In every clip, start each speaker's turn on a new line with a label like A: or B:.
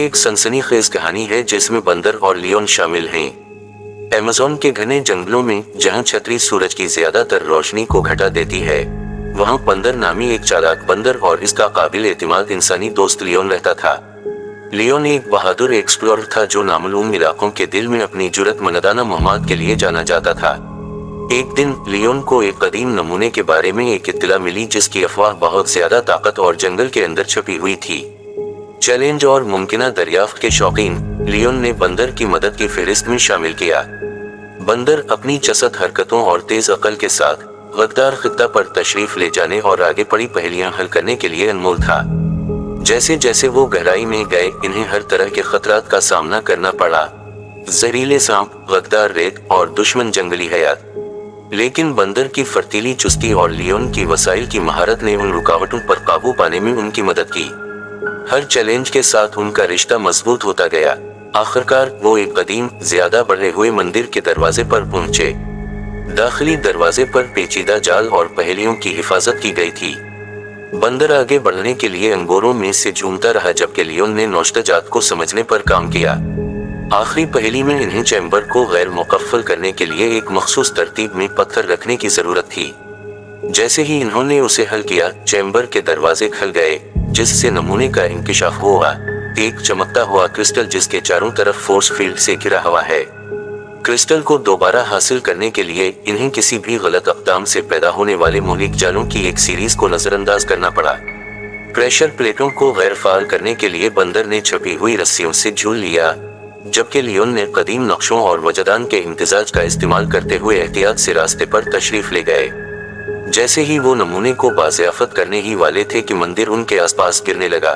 A: एक सनसनीखेज कहानी है जिसमें बंदर और लियोन शामिल हैं। अमेज़न के घने जंगलों में जहां छतरी सूरज की ज्यादातर रोशनी को घटा देती है, वहां बंदर नामी एक चालाक बंदर और इसका काबिल एतमाद इंसानी दोस्त लियोन रहता था। लियोन एक बहादुर एक्सप्लोरर था जो नामालूम इलाकों के दिल में अपनी जुर्रतमंदाना मुहिम्मत के लिए जाना जाता था। एक दिन लियोन को एक कदीम नमूने के बारे में एक इत्तला मिली जिसकी अफवाह बहुत ज्यादा ताकत और जंगल के अंदर छुपी हुई थी। चैलेंज और मुमकिना दरियाफ्त के शौकीन लियोन ने बंदर की मदद की फहरिस्त में शामिल किया। बंदर अपनी चसत हरकतों और तेज अकल के साथ गद्दार खित्ता पर तशरीफ ले जाने और आगे पड़ी पहेलियां हल करने के लिए अनमोल था। जैसे जैसे वो गहराई में गए, इन्हें हर तरह के खतरात का सामना करना पड़ा, जहरीले सांप, गद्दार रेत और दुश्मन जंगली हयात। लेकिन बंदर की फर्तीली चुस्ती और लियोन की वसाइल की महारत ने उन रुकावटों पर काबू पाने में उनकी मदद की। हर चैलेंज के साथ उनका रिश्ता मजबूत होता गया। आखिरकार वो एक कदीम, ज्यादा बढ़े हुए मंदिर के दरवाजे पर पहुंचे। दाखिली दरवाजे पर पेचीदा जाल और पहेलियों की हिफाजत की गई थी। बंदर आगे बढ़ने के लिए अंगोरों में से झूमता रहा जबकि लियोन ने नौश्तजात को समझने पर काम किया। आखिरी पहेली में इन्हें चैम्बर को गैर मुकफ्फल करने के लिए एक मखसूस तरतीब में पत्थर रखने की जरूरत थी। जैसे ही इन्होंने उसे हल किया, चैम्बर के दरवाजे खुल गए जिससे नमूने का इंकिशाफ हुआ। एक चमकता हुआ क्रिस्टल जिसके चारों तरफ फोर्स फील्ड से घिरा हुआ है। क्रिस्टल को दोबारा हासिल करने के लिए इन्हें किसी भी गलत अक़दाम से पैदा होने वाले मौलिक जालों की एक सीरीज को नजरअंदाज करना पड़ा। प्रेशर प्लेटों को गैर फाल करने के लिए बंदर ने छपी हुई रस्सियों से झूल लिया, जबकि लियोन ने कदीम नक्शों और वजदान के इम्तिजाज का इस्तेमाल करते हुए एहतियात से रास्ते पर तशरीफ ले गए। जैसे ही वो नमूने को बाज़ियाफत करने ही वाले थे कि मंदिर उनके आसपास गिरने लगा।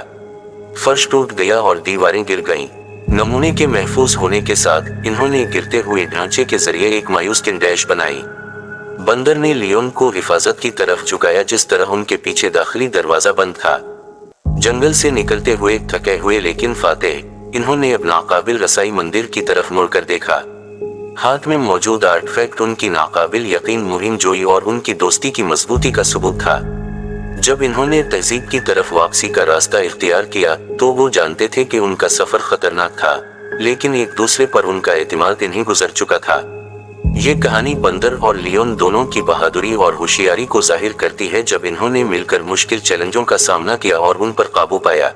A: फर्श टूट गया और दीवारें गिर गईं। नमूने के महफूज होने के साथ इन्होंने गिरते हुए ढांचे के जरिए एक मायूस किंडैश बनाई। बंदर ने लियोन को हिफाजत की तरफ झुकाया जिस तरह उनके पीछे दाखिली दरवाजा बंद था। जंगल से निकलते हुए थके हुए लेकिन फातेह, इन्होंने अब नाकाबिल रसाई मंदिर की तरफ मुड़कर देखा। हाथ में मौजूद आर्टफैक्ट उनकी नाकाबिल यकीन मुहिम जोई और उनकी दोस्ती की मजबूती का सबूत था। जब इन्होंने तहजीब की तरफ वापसी का रास्ता इख्तियार किया तो वो जानते थे कि उनका सफर खतरनाक था, लेकिन एक दूसरे पर उनका एतमाद इन्हें गुजर चुका था। ये कहानी बंदर और लियोन दोनों की बहादुरी और होशियारी को जाहिर करती है जब इन्होंने मिलकर मुश्किल चैलेंजों का सामना किया और उन पर काबू पाया।